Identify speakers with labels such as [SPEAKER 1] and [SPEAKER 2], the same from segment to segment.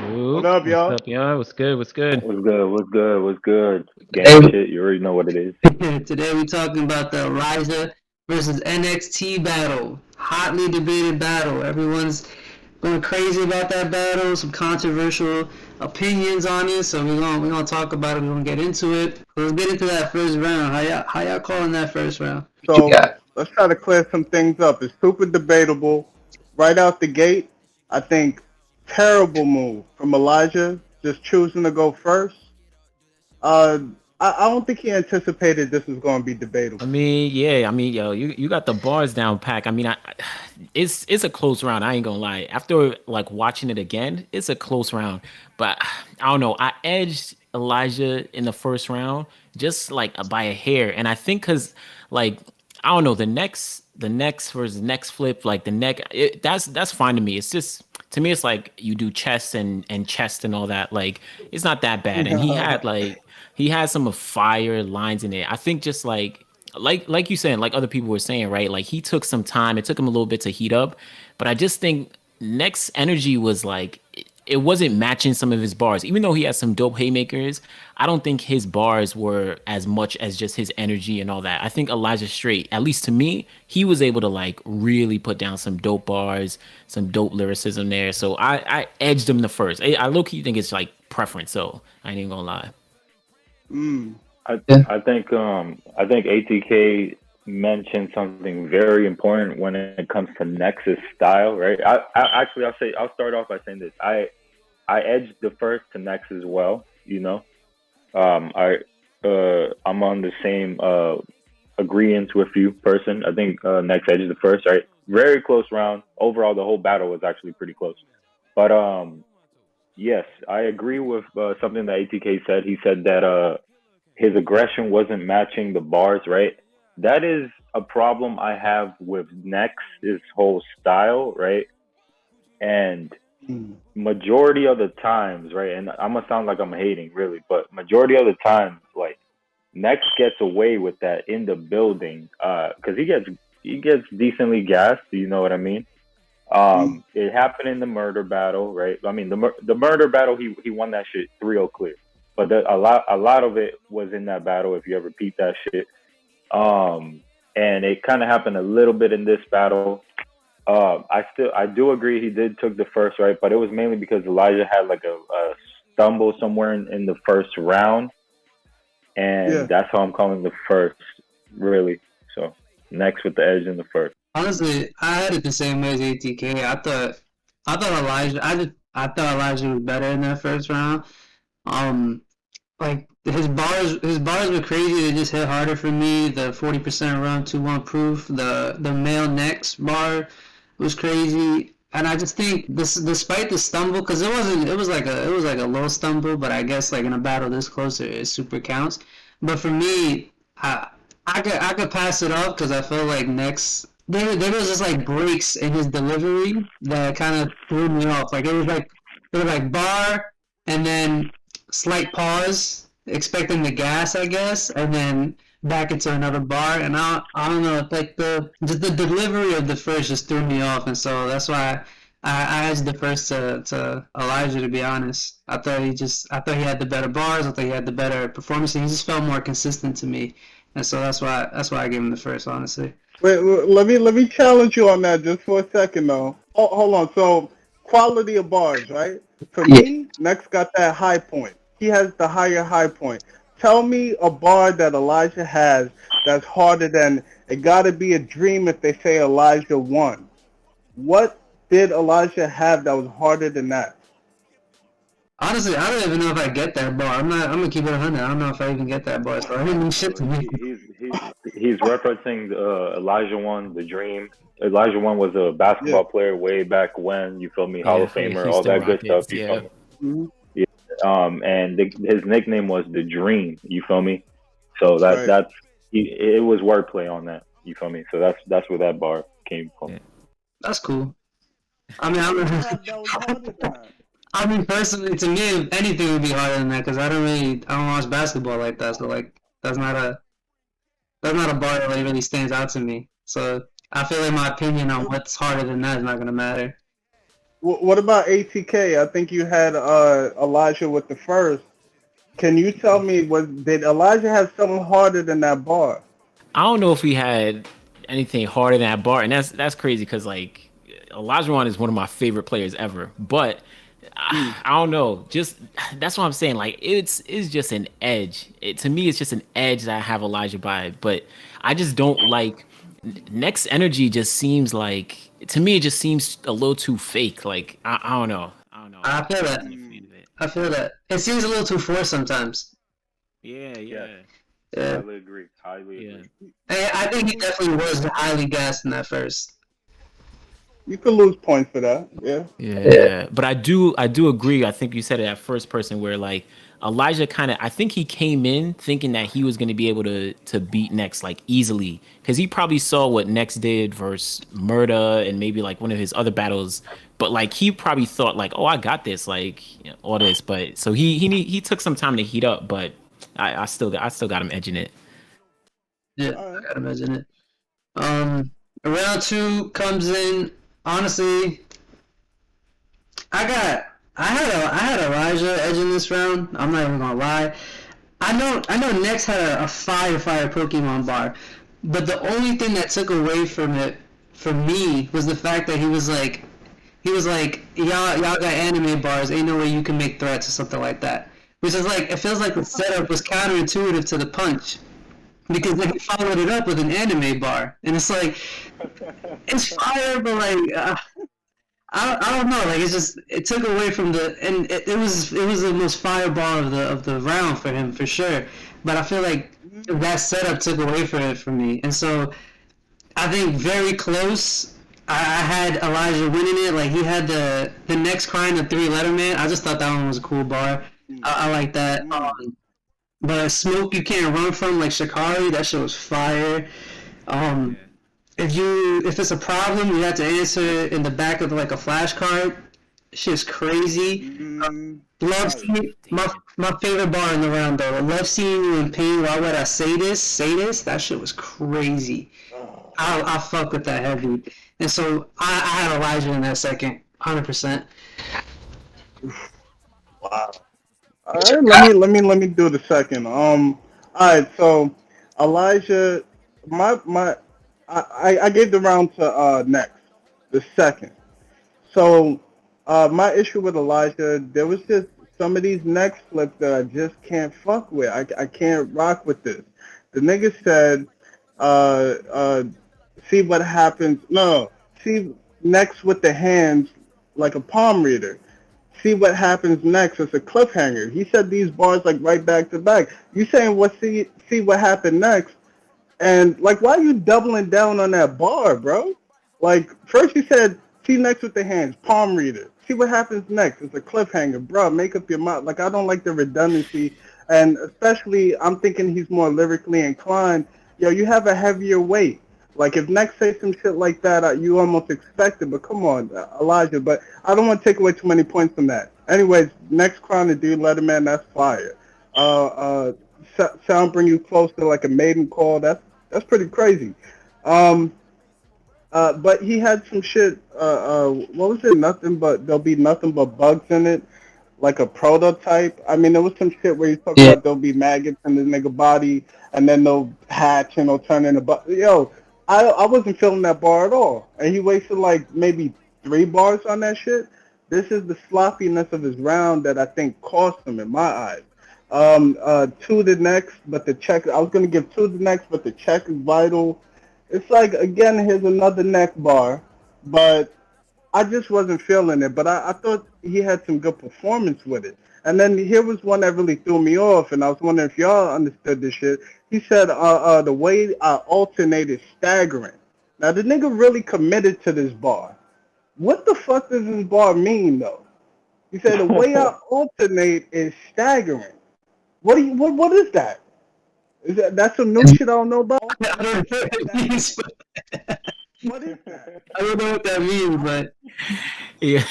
[SPEAKER 1] What
[SPEAKER 2] Whoop.
[SPEAKER 1] up,
[SPEAKER 2] What's
[SPEAKER 1] y'all?
[SPEAKER 2] up, y'all? What's good? What's good?
[SPEAKER 3] What's good? What's good? What's good?
[SPEAKER 4] Hey,
[SPEAKER 3] Gang shit. You already know what it is.
[SPEAKER 4] today we're talking about the Elijah versus NXT battle. Hotly debated battle. Everyone's going crazy about that battle. Some controversial opinions on it. So we're gonna talk about it. We're gonna get into it. So let's get into that first round. How y'all calling that first round?
[SPEAKER 3] What you
[SPEAKER 1] So
[SPEAKER 3] got?
[SPEAKER 1] let's try to clear some things up. It's super debatable. Right out the gate, I think terrible move from Elijah, just choosing to go first. Uh, I don't think he anticipated this was going to be
[SPEAKER 2] I
[SPEAKER 1] debatable.
[SPEAKER 2] mean, yeah. I mean, yo, you got the bars down pack. I mean, it's a close round. I ain't gonna lie. After like watching it again, it's a close round. But I don't know. I edged Elijah in the first round just like by a hair, and I think because like I don't know the next versus next flip like the neck that's fine to me. It's just to me it's like you do chest and chest and all that like it's not that bad. And he had some of fire lines in it. I think just like you saying, like other people were saying, right? Like he took some time. It took him a little bit to heat up, but I just think next energy was like it wasn't matching some of his bars. Even though he had some dope haymakers, I don't think his bars were as much as just his energy and all that. I think Elijah Strait, at least to me, he was able to like really put down some dope bars, some dope lyricism there. So I edged him the first. I low key think it's like preference. So I ain't even gonna lie.
[SPEAKER 1] mm.
[SPEAKER 3] I
[SPEAKER 4] Yeah.
[SPEAKER 3] I think ATK mentioned something very important when it comes to Nexus style, right? I'll start off by saying this. I edged the first to Nex as well. You know, I'm on the same agreement with you, person. I think Nex edged the first, right? Very close round. Overall, the whole battle was actually pretty close. But yes, I agree with something that ATK said. He said that his aggression wasn't matching the bars, right? That is a problem I have with Nex, his whole style, right? And
[SPEAKER 1] Mm.
[SPEAKER 3] majority of the times, right? And I'm gonna sound like I'm hating, really, but majority of the times, like Nex gets away with that in the building, because he gets decently gassed. You know what I mean?
[SPEAKER 1] Mm.
[SPEAKER 3] It happened in the murder battle, right? I mean, the murder battle, he won that shit 3-0 clear. But a lot of it was in that battle. If you ever repeat that shit, and it kind of happened a little bit in this battle. I do agree he did took the first, right, but it was mainly because Elijah had like a stumble somewhere in the first round, and
[SPEAKER 1] Yeah.
[SPEAKER 3] that's how I'm calling the first, really. So next with the edge in the first.
[SPEAKER 4] Honestly, I had it the same way as ATK. I thought Elijah was better in that first round. Um, like his bars were crazy. They just hit harder for me. The 40% around 2-1 proof. The male next bar was crazy. And I just think this, despite the stumble, because it was like a low stumble, but I guess like in a battle this close, it super counts. But for me, I could pass it up because I feel like next there was just like breaks in his delivery that kind of threw me off. Like it was like bar and then slight pause, expecting the gas, I guess, and then back into another bar. And I don't know, like the delivery of the first just threw me off, and so that's why I asked the first to Elijah. To be honest, I thought he had the better bars. I thought he had the better performance. And he just felt more consistent to me, and so that's why I gave him the first. Honestly,
[SPEAKER 1] Wait, let me challenge you on that just for a second, though. Hold on. So quality of bars, right? For
[SPEAKER 4] yeah.
[SPEAKER 1] me, Next got that high point. He has the higher high point. Tell me a bar that Elijah has that's harder than it. Got to be a dream if they say Elijah won. What did Elijah have that was harder than that?
[SPEAKER 4] Honestly, I don't even know if I get that bar. I'm gonna keep it 100. I don't know if I even get that bar. So I didn't mean shit
[SPEAKER 3] So
[SPEAKER 4] to me.
[SPEAKER 3] he's referencing Elijah One, the Dream. Elijah One was a
[SPEAKER 1] Yeah.
[SPEAKER 3] basketball player way back when. You feel me? Hall
[SPEAKER 2] Yeah,
[SPEAKER 3] of Famer, all
[SPEAKER 2] Houston
[SPEAKER 3] that good stuff.
[SPEAKER 2] Rockets.
[SPEAKER 3] You feel
[SPEAKER 2] Yeah.
[SPEAKER 3] me?
[SPEAKER 1] Hmm.
[SPEAKER 3] Yeah. And his nickname was the Dream. You feel me? So
[SPEAKER 1] Right.
[SPEAKER 3] it was wordplay on that. You feel me? So that's where that bar came from.
[SPEAKER 2] Yeah.
[SPEAKER 4] That's cool. I mean,
[SPEAKER 1] What
[SPEAKER 4] I
[SPEAKER 1] did he
[SPEAKER 4] mean,
[SPEAKER 1] have that was harder than that?
[SPEAKER 4] I mean, personally, to me, if anything would be harder than that because I don't watch basketball like that. So like, that's not a that's not a bar that really stands out to me. So I feel like my opinion on
[SPEAKER 1] It,
[SPEAKER 4] what's harder than that is not gonna matter.
[SPEAKER 1] What about ATK? I think you had Elijah with the first. Can you tell me, did Elijah have something harder than that bar?
[SPEAKER 2] I don't know if we had anything harder than that bar, and that's crazy because like Olajuwon is one of my favorite players ever, but I don't know. Just that's what I'm saying. Like it's just an edge. To me, it's just an edge that I have Elijah by, but I just don't like. Next energy just seems like to me it just seems a little too fake. Like I don't know. I don't know.
[SPEAKER 4] I feel
[SPEAKER 2] I
[SPEAKER 4] that.
[SPEAKER 2] wasn't a fan of it.
[SPEAKER 4] I feel that. It seems a little too forced sometimes.
[SPEAKER 2] Yeah,
[SPEAKER 3] Yes,
[SPEAKER 2] yeah,
[SPEAKER 4] Yeah.
[SPEAKER 3] highly agree. Highly
[SPEAKER 2] yeah.
[SPEAKER 3] agree.
[SPEAKER 4] I think he definitely was highly gassed in that first.
[SPEAKER 1] You could lose points for that. Yeah.
[SPEAKER 2] Yeah, but I do agree. I think you said it at first person where like Elijah kind of I think he came in thinking that he was going to be able to beat Next like easily because he probably saw what Next did versus Murda and maybe like one of his other battles, but like he probably thought like oh I got this like all this, but so he took some time to heat up, but I still got him edging it.
[SPEAKER 4] Yeah,
[SPEAKER 1] All
[SPEAKER 4] I
[SPEAKER 1] right.
[SPEAKER 4] gotta imagine it. Um, round two comes in. Honestly, I had Elijah edging this round. I'm not even gonna lie. I know Nex had a fire Pokemon bar, but the only thing that took away from it for me was the fact that he was like y'all got anime bars, ain't no way you can make threats or something like that. Which is like it feels like the setup was counterintuitive to the punch because then he followed it up with an anime bar, and it's like it's fire, but like I don't know. Like it's just it took away from the and it was the most fireball of the round for him for sure. But I feel like that setup took away from it for me, and so I think very close. I had Elijah winning it. Like he had the next crying the 3 letter man. I just thought that one was a cool bar. I like that. But smoke you can't run from like Shikari. That shit was fire. Um, if it's a problem, you have to answer in the back of like a flashcard. Shit's crazy. Love seeing my favorite bar in the round though. Love seeing you in pain. Why would I say this? Say this? That shit was crazy. I fuck with that heavy. And so I had Elijah in that second, 100%.
[SPEAKER 1] Wow. All right. Let me do the second. All right. So Elijah, my I gave the round to next, the second. So, my issue with Elijah, there was just some of these next flips that I just can't fuck with. I can't rock with this. The nigga said, uh, uh, see what happens. No, see next with the hands like a palm reader. See what happens next. It's a cliffhanger. He said these bars like right back to back. You saying what? See what happened next? And like, why are you doubling down on that bar, bro? Like, first you said, see next with the hands, palm reader. See what happens next. It's a cliffhanger, bro. Make up your mind. Like, I don't like the redundancy, and especially, I'm thinking he's more lyrically inclined. Yo, you have a heavier weight. Like, if next say some shit like that, you almost expect it. But come on, Elijah. But I don't want to take away too many points from that. Anyways, next crown to dude, Letterman, that's fire. Uh, sound bring you close to like a maiden call. That's pretty crazy. Um, but he had some shit. What was it? Nothing but there'll be nothing but bugs in it, like a prototype. I mean, there was some shit where you talk
[SPEAKER 4] Yeah.
[SPEAKER 1] about there'll be maggots in the nigga body, and then they'll hatch and they'll turn into bug. Yo, I wasn't feeling that bar at all, and he wasted like maybe 3 bars on that shit. This is the sloppiness of his round that I think cost him in my eyes. Two the next, but the check. I was gonna give two the next, but the check is vital. It's like again, here's another neck bar, but I just wasn't feeling it. But I thought he had some good performance with it. And then here was one that really threw me off, and I was wondering if y'all understood this shit. He said, the way I alternated staggering. Now the nigga really committed to this bar. What the fuck does this bar mean though? He said the way I alternate is staggering. What is that? That's some new shit I don't know about?
[SPEAKER 4] I don't know what it means.
[SPEAKER 1] What is that?
[SPEAKER 4] I don't know what that means, but
[SPEAKER 2] Yeah,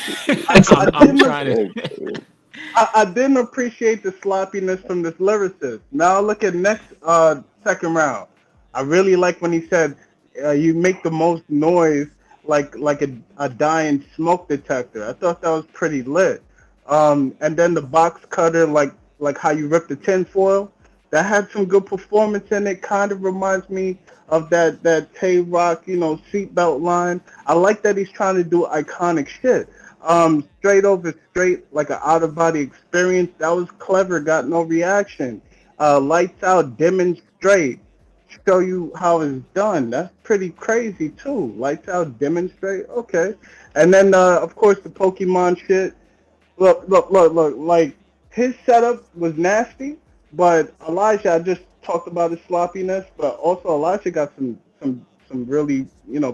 [SPEAKER 1] I
[SPEAKER 2] I'm
[SPEAKER 1] didn't
[SPEAKER 2] trying to.
[SPEAKER 1] I didn't appreciate the sloppiness from this lyricist. Now look at next second round. I really like when he said you make the most noise like a dying smoke detector. I thought that was pretty lit. And then the box cutter, like how you rip the tinfoil, that had some good performance in it. Kind of reminds me of that Tay Rock, seatbelt line. I like that he's trying to do iconic shit. Straight over straight, like an out of body experience. That was clever. Got no reaction. Lights out, dim and straight. Show you how it's done. That's pretty crazy too. Lights out, dim and straight. Okay. And then of course the Pokemon shit. Look. Like his setup was nasty, but Elijah, I just talked about his sloppiness, but also Elijah got some really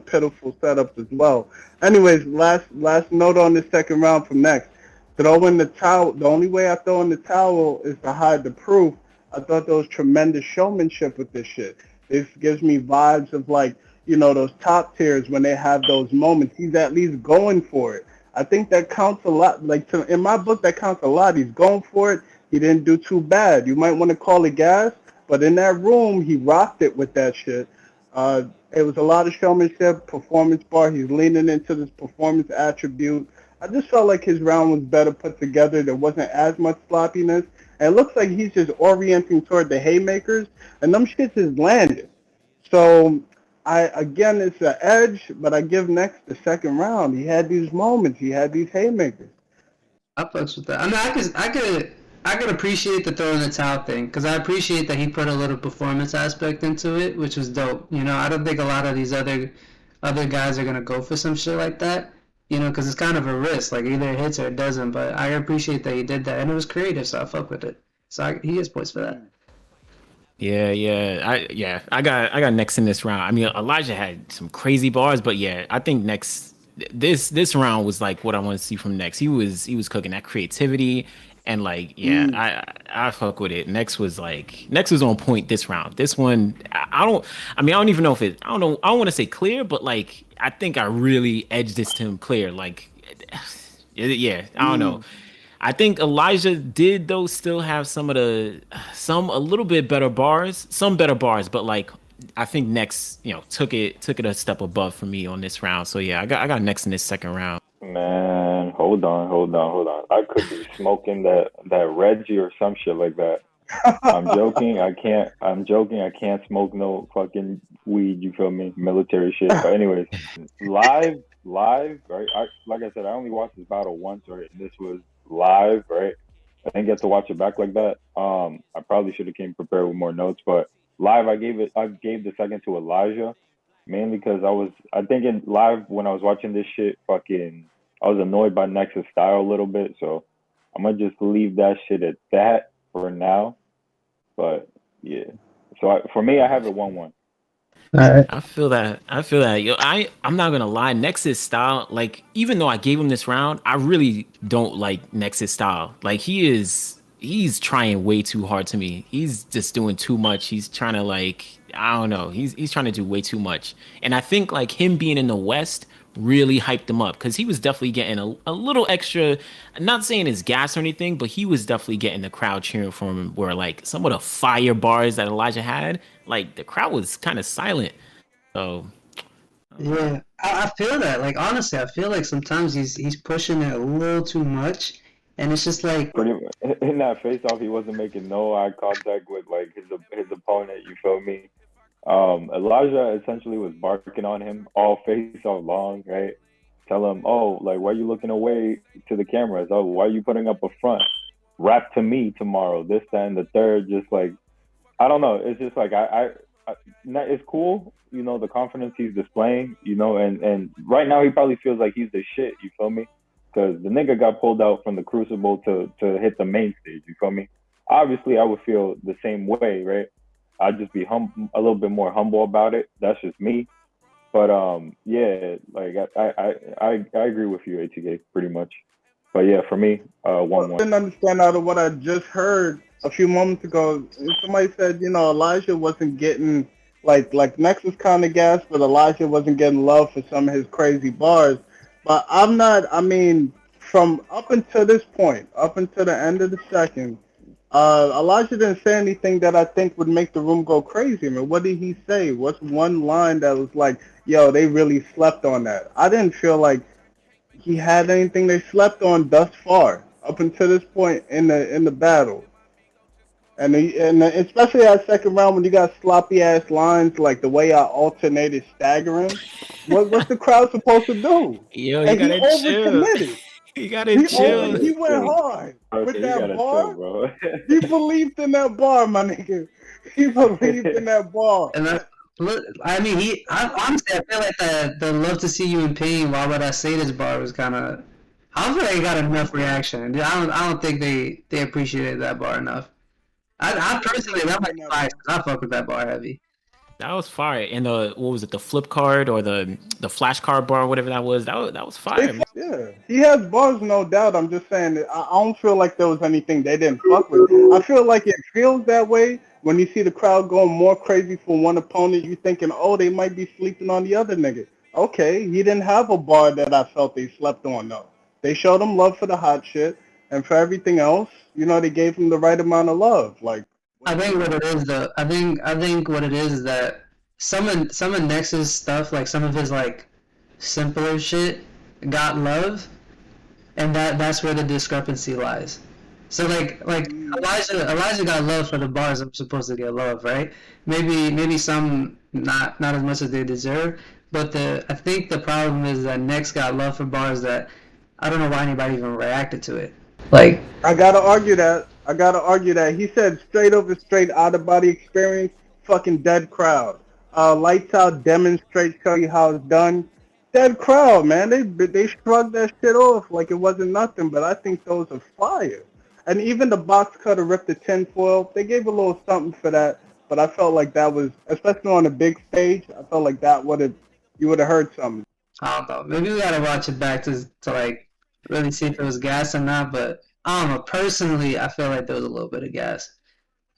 [SPEAKER 1] pitiful setups as well. Anyways, last note on this second round from next. Throw in the towel. The only way I throw in the towel is to hide the proof. I thought there was tremendous showmanship with this shit. This gives me vibes of like, those top tiers when they have those moments. He's at least going for it. I think that counts a lot. Like in my book, that counts a lot. He's going for it. He didn't do too bad. You might want to call it gas, but in that room, he rocked it with that shit. It was a lot of showmanship, performance bar. He's leaning into this performance attribute. I just felt like his round was better put together. There wasn't as much sloppiness. And it looks like he's just orienting toward the haymakers, and them shits is landed. So, again, it's an edge, but I give Next the second round. He had these moments. He had these haymakers.
[SPEAKER 4] I fucks with that. I mean, I could appreciate the throw in the towel thing because I appreciate that he put a little performance aspect into it, which was dope. I don't think a lot of these other guys are gonna go for some shit like that. Because it's kind of a risk. Like either it hits or it doesn't. But I appreciate that he did that, and it was creative, so I fuck with it. So he gets points for that.
[SPEAKER 2] Yeah. I got Next in this round. I mean, Elijah had some crazy bars, but yeah, I think Next this round was like what I want to see from Next. He was cooking that creativity, and like I fuck with it. Next was on point this round. This one I don't even know if it I don't want to say clear, but like I think I really edged this to him clear. Like yeah, I don't know. I think Elijah did though still have some a little bit better bars, but like I think Next, took it a step above for me on this round. So yeah, I got Next in this second round.
[SPEAKER 3] Man, hold on. I could be smoking that Reggie or some shit like that. I'm joking. I can't smoke no fucking weed. You feel me? Military shit. But anyways, live, right? Like I said, I only watched this battle once, right? This was live, right? I didn't get to watch it back like that. I probably should have came prepared with more notes, but live, I gave the second to Elijah, mainly because I think in live when I was watching this shit, I was annoyed by Nexus style a little bit, so I'm gonna just leave that shit at that for now. But yeah, so for me, I have it 1-1.
[SPEAKER 4] Alright.
[SPEAKER 2] I feel that. Yo, I'm not gonna lie. Nexus style, like even though I gave him this round, I really don't like Nexus style. Like he's trying way too hard to me. He's just doing too much. He's trying to I don't know. He's trying to do way too much. And I think like him being in the West really hyped him up because he was definitely getting a little extra. I'm not saying it's gas or anything, but he was definitely getting the crowd cheering for him. Where like some of the fire bars that Elijah had, like the crowd was kind of silent. So
[SPEAKER 4] yeah, I feel that. Like honestly, I feel like sometimes he's pushing it a little too much, and it's just like
[SPEAKER 3] In that face off, he wasn't making no eye contact with like his opponent. You feel me? Elijah essentially was barking on him all face off long, right? Tell him, oh, like why are you looking away to the cameras? Oh, why are you putting up a front? Rap to me tomorrow. This, that, and the third. Just like I don't know. It's just like it's cool, the confidence he's displaying, and right now he probably feels like he's the shit. You feel me? Because the nigga got pulled out from the Crucible to hit the main stage. You feel me? Obviously, I would feel the same way, right? I'd just be a little bit more humble about it. That's just me. But yeah, like I agree with you, ATK, pretty much. But yeah, for me, 1-1.
[SPEAKER 1] I didn't understand out of what I just heard a few moments ago. Somebody said, Elijah wasn't getting like Nexus kind of gas, but Elijah wasn't getting love for some of his crazy bars. But I'm not. I mean, from up until this point, up until the end of the second, Elijah didn't say anything that I think would make the room go crazy. I mean, what did he say? What's one line that was like, yo, they really slept on that? I didn't feel like he had anything they slept on thus far, up until this point in the battle. And especially that second round when you got sloppy ass lines like the way I alternated staggering, what's the crowd supposed to do?
[SPEAKER 2] Yo, you
[SPEAKER 1] And he
[SPEAKER 2] gotta chill.
[SPEAKER 1] overcommitted.
[SPEAKER 2] You gotta chill.
[SPEAKER 1] He went hard with
[SPEAKER 3] Okay, you
[SPEAKER 1] that
[SPEAKER 3] gotta chill,
[SPEAKER 1] bar.
[SPEAKER 3] bro.
[SPEAKER 1] He believed in that bar, my nigga. He believed in that bar.
[SPEAKER 4] And that's, look, I mean, honestly, I feel like the love to see you in pain. Why would I say this bar was kind of. I don't feel like it got enough reaction. I don't think they appreciated that bar enough. I personally, that might be biased because I fuck with that bar heavy.
[SPEAKER 2] That was fire. And the what was it? The flip card or the flash card bar, whatever that was. That was fire. Man.
[SPEAKER 1] Yeah, he has bars, no doubt. I'm just saying that I don't feel like there was anything they didn't fuck with. I feel like it feels that way when you see the crowd going more crazy for one opponent. You thinking, oh, they might be sleeping on the other nigga. Okay, he didn't have a bar that I felt they slept on though. They showed him love for the hot shit, and for everything else, they gave him the right amount of love. Like,
[SPEAKER 4] I think what it is though. I think what it is that some of Nex's stuff, like some of his like simpler shit, got love, and that's where the discrepancy lies. So like Elijah got love for the bars I'm supposed to get love, right? Maybe some not as much as they deserve, but I think the problem is that Nex got love for bars that I don't know why anybody even reacted to it. Like
[SPEAKER 1] I gotta argue that. He said straight over straight out of body experience, fucking dead crowd. Lights out, demonstrate, show you how it's done. Dead crowd, man. They shrugged that shit off like it wasn't nothing. But I think those are fire. And even the box cutter ripped the tinfoil. They gave a little something for that. But I felt like that was, especially on a big stage, I felt like that you would have heard something.
[SPEAKER 4] I don't know. Maybe we gotta watch it back to like really see if it was gas or not. But I don't know. Personally, I feel like there was a little bit of gas.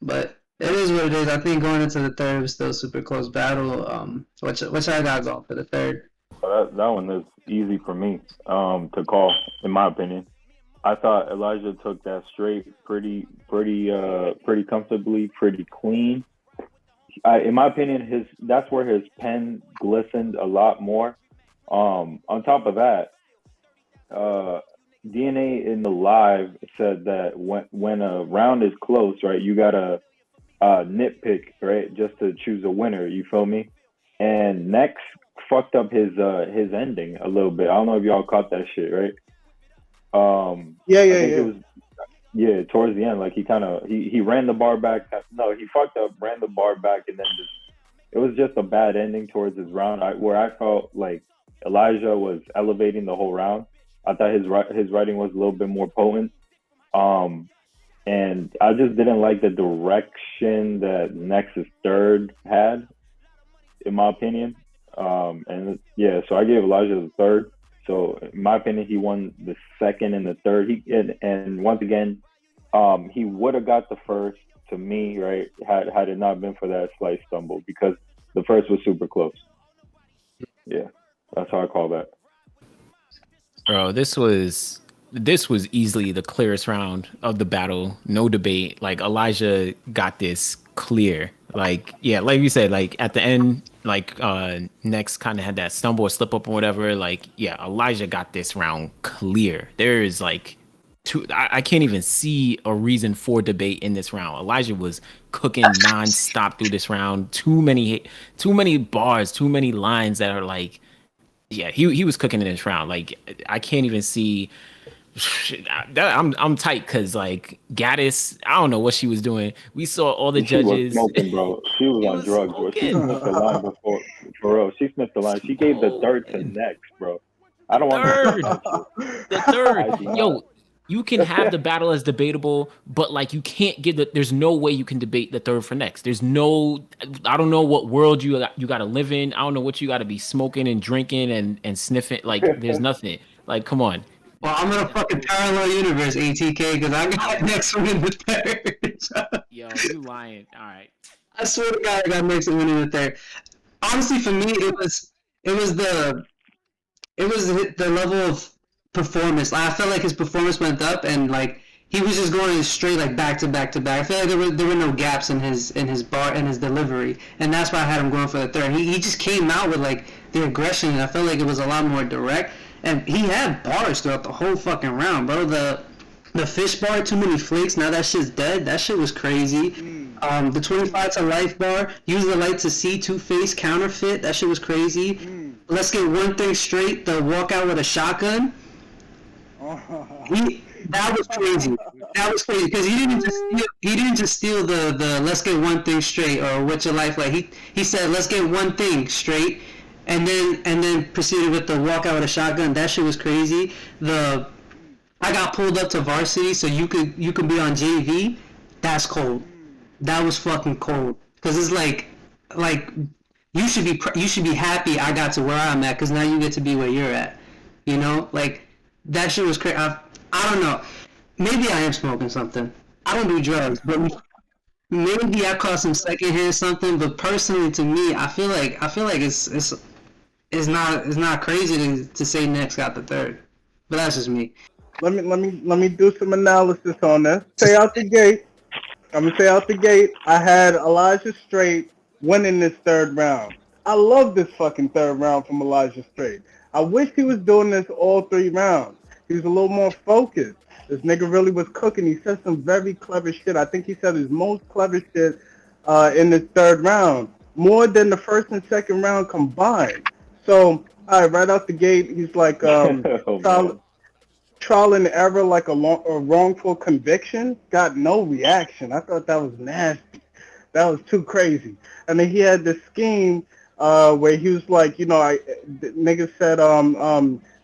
[SPEAKER 4] But it is what it is. I think going into the third was still a super close battle. Which I got going for the third.
[SPEAKER 3] That one is easy for me to call, in my opinion. I thought Elijah took that straight pretty comfortably, pretty clean. In my opinion, that's where his pen glistened a lot more. On top of that, DNA in the live said that when a round is close, right, you gotta nitpick, right, just to choose a winner. You feel me? And Next fucked up his ending a little bit. I don't know if y'all caught that shit, right?
[SPEAKER 1] Yeah.
[SPEAKER 3] It was, towards the end, like he ran the bar back. No, he fucked up, ran the bar back, and then it was just a bad ending towards his round. Where I felt like Elijah was elevating the whole round. I thought his writing was a little bit more potent. And I just didn't like the direction that Nexus third had, in my opinion. So I gave Elijah the third. So in my opinion, he won the second and the third. And once again, he would have got the first to me, right? Had it not been for that slight stumble, because the first was super close. Yeah, that's how I call that.
[SPEAKER 2] Bro, this was easily the clearest round of the battle. No debate. Like Elijah got this clear. Like, yeah, like you said, like at the end, like Next kind of had that stumble or slip up or whatever. Like, yeah, Elijah got this round clear. There is like I can't even see a reason for debate in this round. Elijah was cooking nonstop through this round. Too many bars, too many lines that are like, yeah, he was cooking in this round. Like I can't even see. I'm tight because like Gaddis, I don't know what she was doing. We saw all the judges.
[SPEAKER 3] Was smoking, bro. She was on drugs, bro. She sniffed the line before, for real. She sniffed the line. She gave the third to Next, bro. I don't want
[SPEAKER 2] the third. Yo, you can have the battle as debatable, but like you can't give there's no way you can debate the third for Next. I don't know what world you got to live in. I don't know what you got to be smoking and drinking and sniffing. Like there's nothing. Like come on.
[SPEAKER 4] Well, I'm in a fucking parallel universe, ATK, because I got Next winning the third.
[SPEAKER 2] Yo, you lying. All right.
[SPEAKER 4] I swear to God, I got Next winning the third. Honestly, for me, it was the level of performance. I felt like his performance went up, and like he was just going straight like back to back to back. I feel like there were no gaps in his bar and his delivery, and that's why I had him going for the third. He just came out with like the aggression, and I felt like it was a lot more direct. And he had bars throughout the whole fucking round, bro. The fish bar, too many flakes. Now that shit's dead. That shit was crazy. The 25 to life bar, use the light to see, two-face, counterfeit. That shit was crazy. Let's get one thing straight. The walkout with a shotgun. That was crazy. That was crazy because he didn't just steal the let's get one thing straight or what's your life like. He said let's get one thing straight, and then proceeded with the walkout with a shotgun. That shit was crazy. I got pulled up to varsity so you could be on JV. That's cold. That was fucking cold. Cause it's like you should be happy I got to where I'm at. Cause now you get to be where you're at. You know, like that shit was crazy. I don't know. Maybe I am smoking something. I don't do drugs, but maybe I caught some secondhand something. But personally, to me, I feel like it's not crazy to say Next got the third. But that's just me.
[SPEAKER 1] Let me do some analysis on this. I'm gonna say out the gate, I had Elijah Strait winning this third round. I love this fucking third round from Elijah Strait. I wish he was doing this all 3 rounds. He was a little more focused. This nigga really was cooking. He said some very clever shit. I think he said his most clever shit in this third round, more than the first and second round combined. So, all right, right out the gate, he's like trial and error, like a wrongful conviction. Got no reaction. I thought that was nasty. That was too crazy. And then he had this scheme where he was like, the nigga said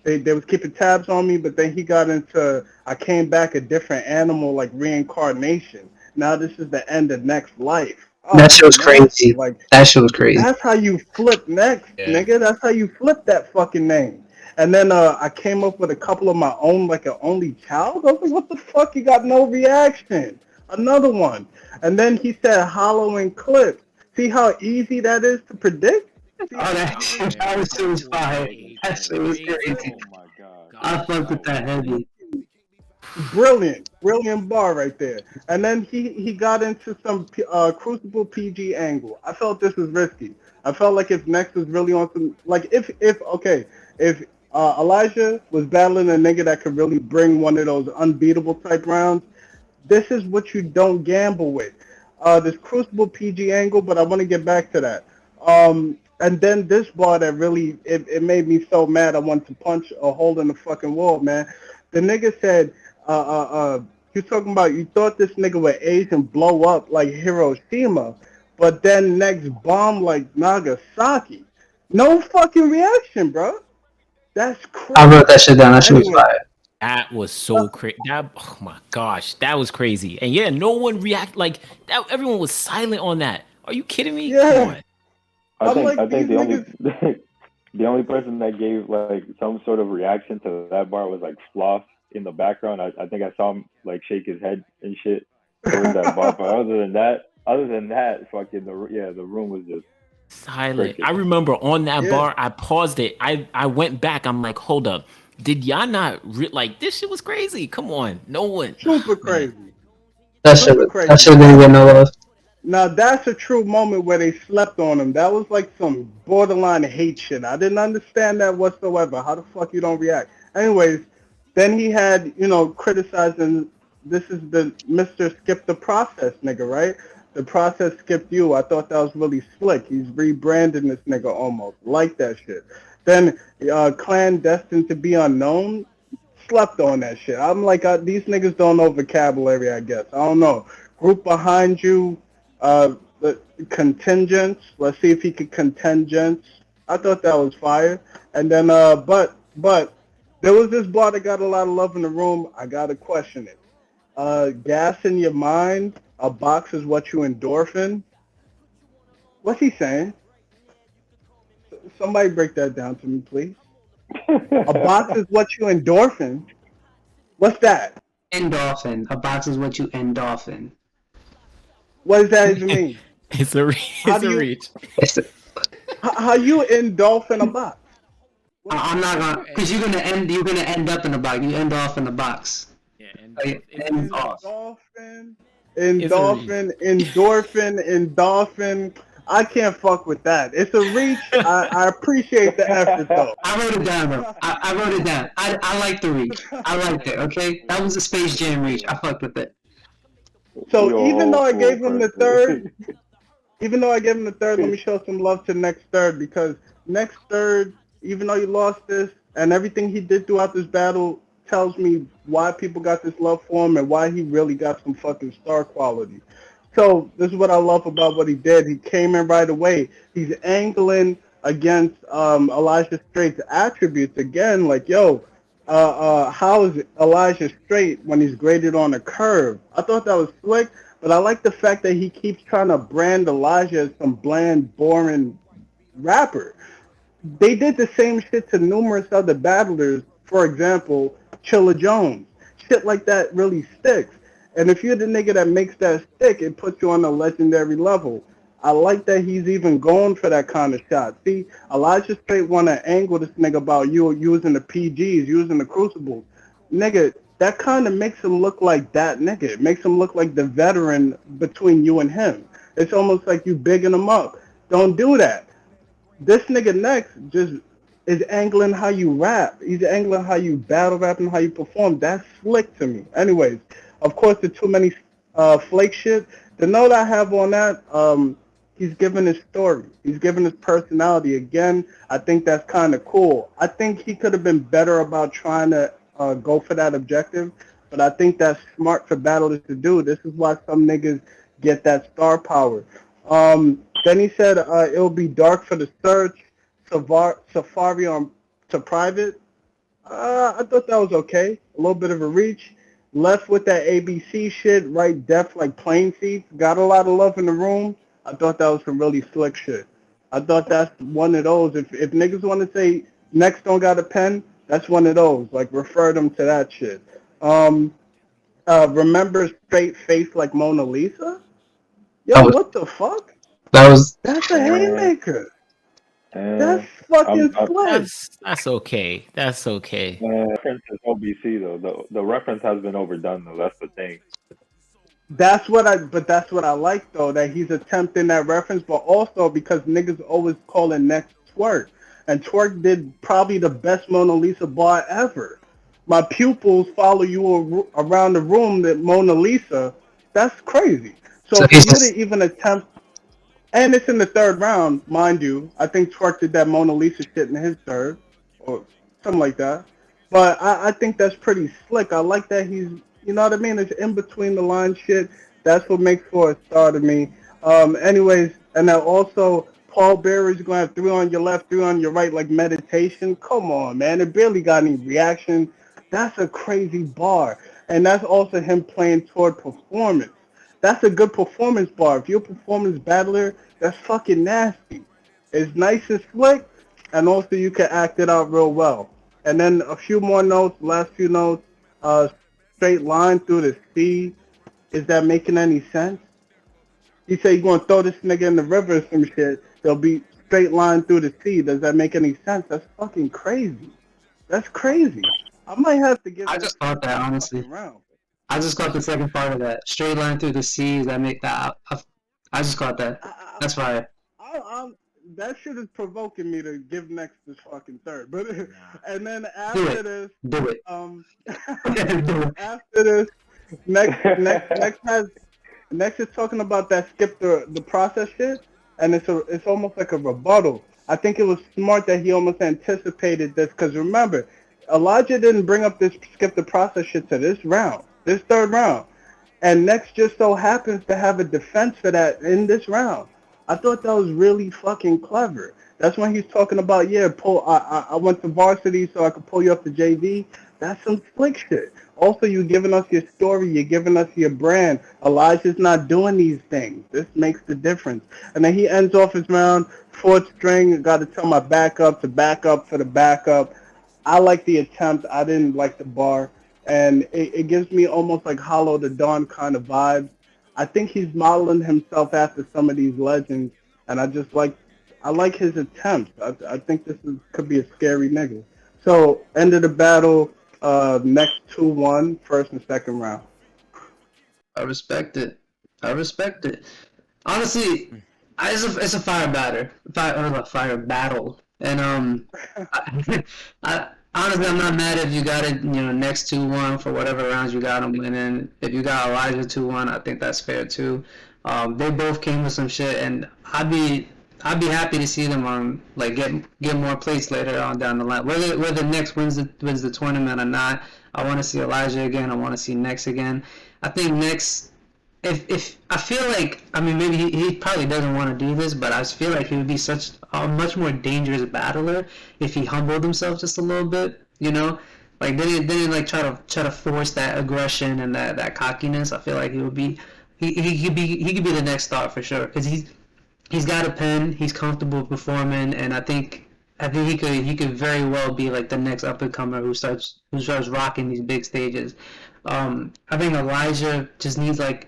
[SPEAKER 1] they was keeping tabs on me, but then he got into I came back a different animal, like reincarnation. Now this is the end of Next life. Oh,
[SPEAKER 4] that shit was crazy. Like that shit was crazy.
[SPEAKER 1] That's how you flip Next, nigga. That's how you flip that fucking name. And then I came up with a couple of my own, like an only child. I was like, what the fuck? He got no reaction. Another one. And then he said hollow and clip. See how easy that is to predict?
[SPEAKER 4] That shit was fire. That shit was crazy.
[SPEAKER 3] Oh my god.
[SPEAKER 4] I fucked with that heavy.
[SPEAKER 1] Brilliant bar right there. And then he got into some Crucible PG angle. I felt this was risky. I felt like if Next was really on some, like if Elijah was battling a nigga that could really bring one of those unbeatable type rounds, this is what you don't gamble with. This Crucible PG angle, but I want to get back to that. And then this bar that really, it made me so mad I wanted to punch a hole in the fucking wall, man. The nigga said, he was talking about, you thought this nigga would age and blow up like Hiroshima, but then Next bomb like Nagasaki. No fucking reaction, bro. That's crazy.
[SPEAKER 4] I wrote that shit down. That shit was fire.
[SPEAKER 2] That was so crazy. Oh my gosh, that was crazy. And yeah, no one reacted like that. Everyone was silent on that. Are you kidding me?
[SPEAKER 1] Yeah.
[SPEAKER 3] I think the only person that gave like some sort of reaction to that bar was like Floss in the background. I think I saw him like shake his head and shit towards that bar. But other than that, fucking the room was just
[SPEAKER 2] silent. I remember on that bar, I paused it. I went back. I'm like, hold up. Did y'all not like this shit was crazy? Come on. No one.
[SPEAKER 1] Super crazy.
[SPEAKER 4] That shit didn't get no love.
[SPEAKER 1] Now that's a true moment where they slept on him. That was like some borderline hate shit. I didn't understand that whatsoever. How the fuck you don't react? Anyways, then he had, criticizing, this is the Mr. Skip the Process nigga, right? The process skipped you. I thought that was really slick. He's rebranding this nigga almost. Like that shit. Then Clan Destined to Be Unknown slept on that shit. I'm like, these niggas don't know vocabulary, I guess. I don't know. Group Behind You, the Contingents. Let's see if he could contingents. I thought that was fire. And then, but there was this bar that got a lot of love in the room. I got to question it. Gas in your mind. A box is what you endorphin. What's he saying? Somebody break that down to me, please. A box is what you endorphin. What's that?
[SPEAKER 4] Endorphin. A box is what you endorphin.
[SPEAKER 1] What does that even mean?
[SPEAKER 2] It's a reach.
[SPEAKER 1] How you endorphin a box?
[SPEAKER 4] I'm not gonna, because you're gonna end up in a box. You end off in the box.
[SPEAKER 2] Yeah. man.
[SPEAKER 4] And off.
[SPEAKER 1] Endorphin. I can't fuck with that. It's a reach. I appreciate the effort though.
[SPEAKER 4] I wrote it down though. I wrote it down. I like the reach. I liked it. Okay, that was a Space Jam reach. I fucked with it.
[SPEAKER 1] So
[SPEAKER 3] Yo,
[SPEAKER 1] even though I gave him the
[SPEAKER 3] person.
[SPEAKER 1] third, let me show some love to next third because next third, even though he lost this and everything he did throughout this battle tells me why people got this love for him and why he really got some fucking star quality. So this is what I love about what he did. He came in right away. He's angling against Elijah Strait's attributes again. Like, yo, how is Elijah Strait when he's graded on a curve? I thought that was slick, but I like the fact that he keeps trying to brand Elijah as some bland, boring rapper. They did the same shit to numerous other battlers. For example, Chilla Jones. Shit like that really sticks. And if you're the nigga that makes that stick, it puts you on a legendary level. I like that he's even going for that kind of shot. See, Elijah Strait want to angle this nigga about you using the PGs, using the crucibles. Nigga, that kind of makes him look like that nigga. It makes him look like the veteran between you and him. It's almost like you bigging him up. Don't do that. This nigga next just is angling how you rap. He's angling how you battle rap and how you perform. That's slick to me. Anyways, of course, the too many flake shit. The note I have on that, he's given his story. He's given his personality. Again, I think that's kind of cool. I think he could have been better about trying to go for that objective, but I think that's smart for battlers to do. This is why some niggas get that star power. Then he said it'll be dark for the search, Safari on to private. I thought that was okay. A little bit of a reach. Left with that ABC shit, right depth like plane seats. Got a lot of love in the room. I thought that was some really slick shit. I thought that's one of those. If niggas want to say next don't got a pen, that's one of those. Like refer them to that shit. Remember straight face like Mona Lisa? Yo, what the fuck? That's a haymaker. That's fucking slick.
[SPEAKER 2] That's okay. That's okay.
[SPEAKER 3] Reference is OBC though. The reference has been overdone though. That's the thing.
[SPEAKER 1] That's what I like though, that he's attempting that reference, but also because niggas always calling next Twerk. And Twerk did probably the best Mona Lisa bar ever. My pupils follow you around the room that Mona Lisa. That's crazy. So for you to even attempt, and it's in the third round, mind you. I think Twerk did that Mona Lisa shit in his third, or something like that. But I think that's pretty slick. I like that he's, you know what I mean? It's in between the line shit. That's what makes for a star to me. Anyways, and then also Paul Bearer's going to have 3 on your left, 3 on your right, like meditation. Come on, man. It barely got any reaction. That's a crazy bar. And that's also him playing toward performance. That's a good performance bar. If you're a performance battler, that's fucking nasty. It's nice and slick, and also you can act it out real well. And then a few more notes, last few notes. Straight line through the sea. Is that making any sense? He said you're going to throw this nigga in the river or some shit. There'll be straight line through the sea. Does that make any sense? That's fucking crazy. That's crazy. I might have to give.
[SPEAKER 4] I just thought that honestly. I just got the second part of that. Straight line through the sea. That make that. I just got that. That's fire.
[SPEAKER 1] That shit is provoking me to give next this fucking third. But and then after this,
[SPEAKER 4] do it.
[SPEAKER 1] After this, next is talking about that skip the process shit, and it's almost like a rebuttal. I think it was smart that he almost anticipated this because remember, Elijah didn't bring up this skip the process shit to this third round, and next just so happens to have a defense for that in this round. I thought that was really fucking clever. That's when he's talking about, I went to varsity so I could pull you up to JV. That's some slick shit. Also, you're giving us your story. You're giving us your brand. Elijah's not doing these things. This makes the difference. And then he ends off his round, 4th string, got to tell my backup to back up for the backup. I like the attempt. I didn't like the bar. And it gives me almost like Hollow the Dawn kind of vibes. I think he's modeling himself after some of these legends, and I like his attempts. I think this could be a scary nigga. So, end of the battle, next 2-1, first and second round.
[SPEAKER 4] I respect it. Honestly, it's a fire battle, and honestly, I'm not mad if you got it, next 2-1 for whatever rounds you got them, and then if you got Elijah 2-1, I think that's fair too. They both came with some shit, and I'd be happy to see them on get more plates later on down the line. Whether Next wins the tournament or not, I want to see Elijah again. I want to see Next again. I think Next. If I feel like, I mean, maybe he probably doesn't want to do this, but I feel like he would be such a much more dangerous battler if he humbled himself just a little bit, like didn't like try to force that aggression and that cockiness. I feel like he could be the next star for sure, because he's got a pen, he's comfortable performing, and I think he could very well be like the next up and comer who starts rocking these big stages. I think Elijah just needs like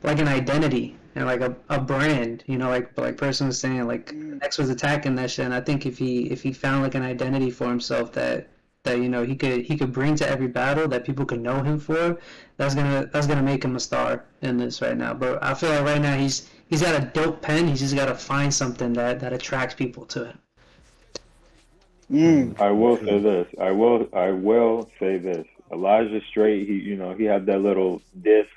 [SPEAKER 4] an identity and like a brand, like person was saying, like X was attacking that shit, and I think if he found like an identity for himself that he could bring to every battle that people could know him for, that's gonna make him a star in this right now. But I feel like right now he's got a dope pen. He's just got to find something that attracts people to him.
[SPEAKER 3] I will say this. I will say this. Elijah Strait, he had that little diss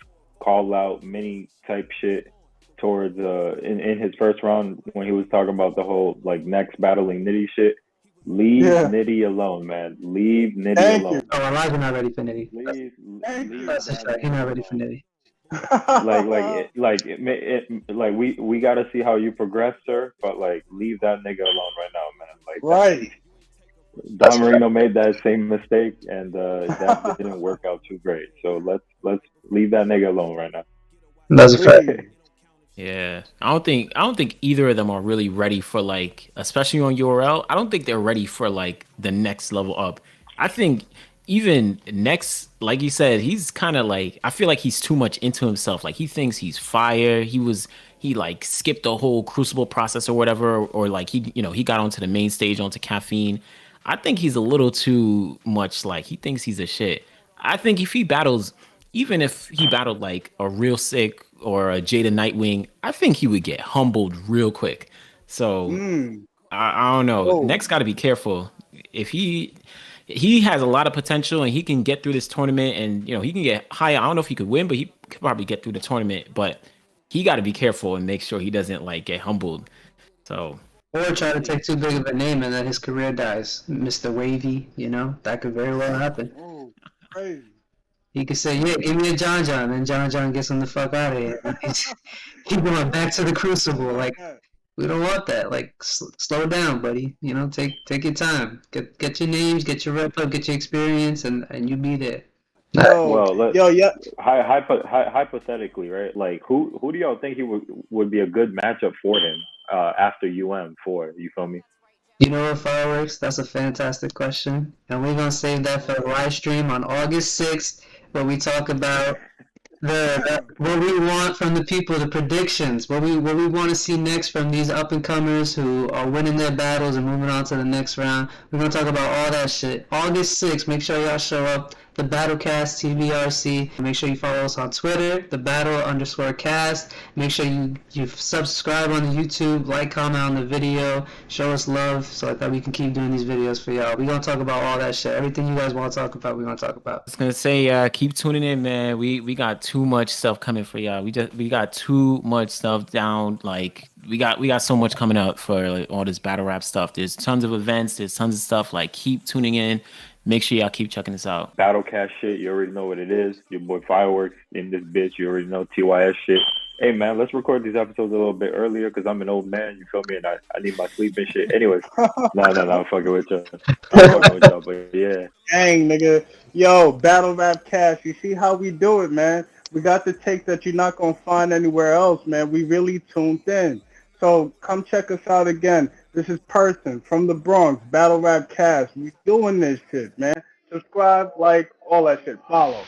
[SPEAKER 3] call out mini type shit towards in his first round when he was talking about the whole like Next battling Nitty shit. Leave Nitty alone, man. Leave Nitty alone.
[SPEAKER 4] Oh, Elijah not ready for Nitty. That's just right. He's not ready for Nitty.
[SPEAKER 3] We gotta see how you progress, sir. But like, leave that nigga alone right now, man. Like,
[SPEAKER 1] right.
[SPEAKER 3] Don Marino made that same mistake, and that didn't work out too great. So let's leave that nigga alone right now.
[SPEAKER 4] That's a fact.
[SPEAKER 2] Yeah, I don't think either of them are really ready for, like, especially on URL. I don't think they're ready for like the next level up. I think even Next, like you said, he's kind of like, I feel like he's too much into himself. Like he thinks he's fire. He like skipped the whole crucible process or whatever, or like he got onto the main stage onto caffeine. I think he's a little too much, like he thinks he's a shit. I think if he battles, even if he battled like a Real Sick or a Jada Nightwing, I think he would get humbled real quick. So I don't know.
[SPEAKER 1] Oh.
[SPEAKER 2] Next got to be careful. If he has a lot of potential and he can get through this tournament, and he can get high. I don't know if he could win, but he could probably get through the tournament. But he got to be careful and make sure he doesn't like get humbled. So.
[SPEAKER 4] Or try to take too big of a name and then his career dies. Mr. Wavy, that could very well happen.
[SPEAKER 1] Oh, crazy.
[SPEAKER 4] He could say, yeah, give me a John, and John gets him the fuck out of here. He's going back to the Crucible. Like, we don't want that. Like, slow down, buddy. Take your time. Get your names, get your rep up, get your experience, and you be there.
[SPEAKER 3] Hypothetically, right? Like, who do y'all think he would be a good matchup for him after UM4? You feel me?
[SPEAKER 4] Fireworks? That's a fantastic question, and we're gonna save that for a live stream on August 6th, where we talk about what we want from the people, the predictions, what we want to see next from these up and comers who are winning their battles and moving on to the next round. We're gonna talk about all that shit. August 6th. Make sure y'all show up. TheBattleCastTBRC. Make sure you follow us on Twitter, @thebattle_cast. Make sure you subscribe on the YouTube, like, comment on the video, show us love so that we can keep doing these videos for y'all. We're gonna talk about all that shit. Everything you guys want to talk about, we're gonna talk about.
[SPEAKER 2] I was gonna say, keep tuning in, man. We got too much stuff coming for y'all. We got too much stuff down. Like we got so much coming up for like, all this battle rap stuff. There's tons of events. There's tons of stuff. Like keep tuning in. Make sure y'all keep checking this out.
[SPEAKER 3] Battlecast shit, you already know what it is. Your boy Fireworks in this bitch, you already know TYS shit. Hey man, let's record these episodes a little bit earlier because I'm an old man, you feel me? And I need my sleep and shit. Anyways, no, I'm fucking with you. But yeah.
[SPEAKER 1] Dang, nigga. Yo, Battle Rap Cast, you see how we do it, man? We got the take that you're not going to find anywhere else, man. We really tuned in. So come check us out again. This is Person from the Bronx, Battle Rap Cast. We doing this shit, man. Subscribe, like, all that shit. Follow.